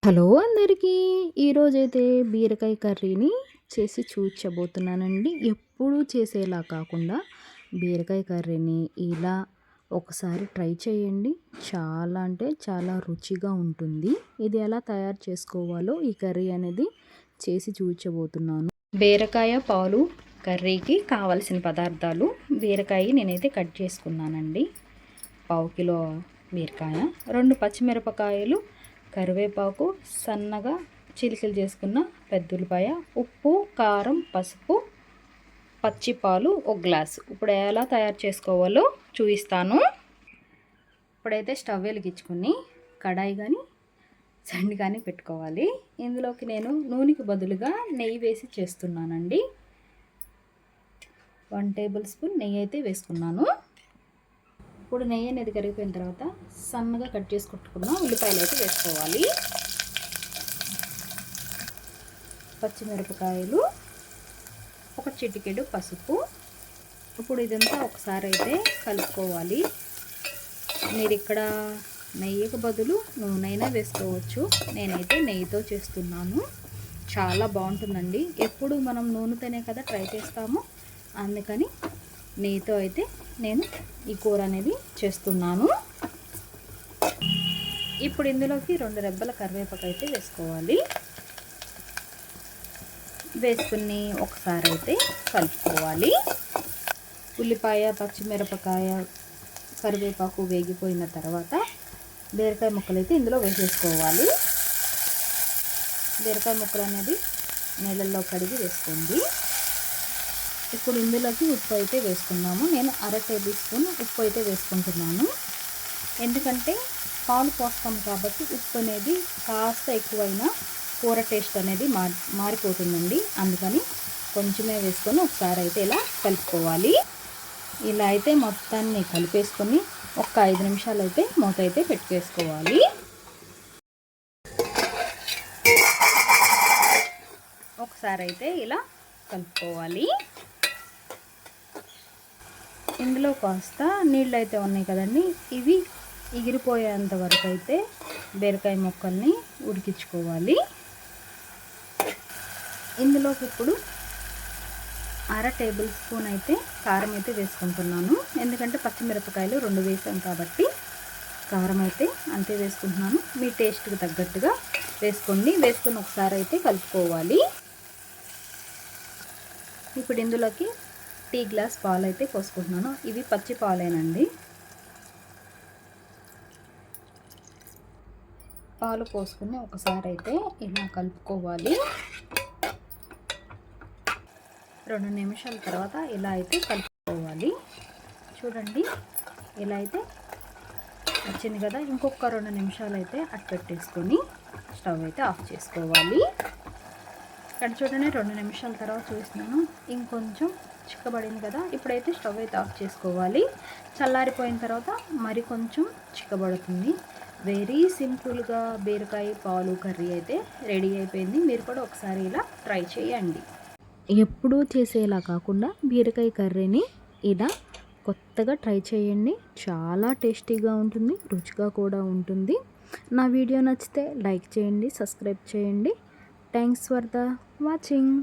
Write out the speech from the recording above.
Hello అందరికీ! ఈరోజైతే బీరకాయ కర్రీని చేసి చూపించబోతున్నానండి. ఎప్పుడూ చేసేలా కాకుండా బీరకాయ కర్రీని ఇలా ఒకసారి ట్రై చేయండి. చాలా అంటే చాలా రుచిగా ఉంటుంది. ఇది ఎలా తయారు చేసుకోవాలో ఈ కర్రీ అనేది చేసి చూపించబోతున్నాను. బీరకాయ పాలు కర్రీకి కావలసిన పదార్థాలు: బీరకాయ నేనైతే కట్ చేసుకున్నానండి, పావు కిలో బీరకాయ, 2 పచ్చిమిరపకాయలు, కరివేపాకు, సన్నగా చిలికలు చేసుకున్న పెద్ద ఉల్లిపాయ, ఉప్పు, కారం, పసుపు, పచ్చి పాలు 1 గ్లాసు. ఇప్పుడు ఎలా తయారు చేసుకోవాలో చూపిస్తాను. ఇప్పుడైతే స్టవ్ వెలిగించుకొని కడాయి కానీ సండి కానీ పెట్టుకోవాలి. ఇందులోకి నేను నూనెకి బదులుగా నెయ్యి వేసి చేస్తున్నానండి. 1 టేబుల్ స్పూన్ నెయ్యి అయితే వేసుకున్నాను. ఇప్పుడు నెయ్యి అనేది కరిగిపోయిన తర్వాత సన్నగా కట్ చేసి కొట్టుకున్న ఉల్లిపాయలు అయితే వేసుకోవాలి. పచ్చిమిరపకాయలు, ఒక చిటికెడు పసుపు. ఇప్పుడు ఇదంతా ఒకసారి అయితే కలుపుకోవాలి. మీరు ఇక్కడ నెయ్యికి బదులు నూనెైనా వేసుకోవచ్చు. నేనైతే నెయ్యితో చేస్తున్నాను. చాలా బాగుంటుందండి. ఎప్పుడు మనం నూనెతోనే కదా ట్రై చేస్తాము, అందుకని నెయ్యితో అయితే నేను ఈ కూర అనేది చేస్తున్నాను. ఇప్పుడు ఇందులోకి 2 రెబ్బల కరివేపాకు అయితే వేసుకోవాలి. వేసుకుని ఒకసారి అయితే కలుపుకోవాలి. ఉల్లిపాయ, పచ్చిమిరపకాయ, కరివేపాకు వేగిపోయిన తర్వాత బీరకాయ ముక్కలు అయితే ఇందులో వేసేసుకోవాలి. బీరకాయ ముక్కలు అనేది నీళ్ళల్లో కడిగి వేసుకోండి. ఇప్పుడు ఇందులోకి ఉప్పు అయితే వేసుకున్నాము. నేను 1/2 టేబుల్ స్పూన్ ఉప్పు అయితే వేసుకుంటున్నాను. ఎందుకంటే పాలు పోస్తాం కాబట్టి ఉప్పు అనేది కాస్త ఎక్కువైనా కూర టేస్ట్ అనేది మారిపోతుందండి. అందుకని కొంచెమే వేసుకొని ఒకసారి అయితే ఇలా కలుపుకోవాలి. ఇలా అయితే మొత్తాన్ని కలిపేసుకొని ఒక 5 నిమిషాలు అయితే మూత అయితే పెట్టుకేసుకోవాలి. ఒకసారి అయితే ఇలా కలుపుకోవాలి. ఇందులో కాస్త నీళ్ళు అయితే ఉన్నాయి కదండి, ఇవి ఎగిరిపోయేంత వరకు అయితే బీరకాయ ముక్కల్ని ఉడికించుకోవాలి. ఇందులోకి ఇప్పుడు 1/2 టేబుల్ స్పూన్ అయితే కారం అయితే వేసుకుంటున్నాను. ఎందుకంటే పచ్చిమిరపకాయలు 2 వేసాం కాబట్టి కారం అయితే అంతే వేసుకుంటున్నాను. మీ టేస్ట్కి తగ్గట్టుగా వేసుకోండి. వేసుకొని ఒకసారి అయితే కలుపుకోవాలి. ఇప్పుడు ఇందులోకి టీ గ్లాస్ పాలు అయితే పోసుకుంటున్నాను. ఇవి పచ్చి పాలేనండి. పాలు పోసుకుని ఒకసారి అయితే ఇలా కలుపుకోవాలి. 2 నిమిషాల తర్వాత ఇలా అయితే కలుపుకోవాలి. చూడండి, ఇలా అయితే వచ్చింది కదా. ఇంకొక 2 నిమిషాలు అయితే అటు పెట్టేసుకొని స్టవ్ అయితే ఆఫ్ చేసుకోవాలి. ఇక్కడ చూడండి, 2 నిమిషాల తర్వాత చూస్తున్నాను, ఇంకొంచెం చిక్కబడింది కదా. ఇప్పుడైతే స్టవ్ అయితే ఆఫ్ చేసుకోవాలి. చల్లారిపోయిన తర్వాత మరి కొంచెం చిక్కబడుతుంది. వెరీ సింపుల్గా బీరకాయ పాలు కర్రీ అయితే రెడీ అయిపోయింది. మీరు కూడా ఒకసారి ఇలా ట్రై చేయండి. ఎప్పుడూ చేసేలా కాకుండా బీరకాయ కర్రీని ఇలా కొత్తగా ట్రై చేయండి. చాలా టేస్టీగా ఉంటుంది, రుచిగా కూడా ఉంటుంది. నా వీడియో నచ్చితే లైక్ చేయండి, సబ్స్క్రైబ్ చేయండి. Thanks for the watching.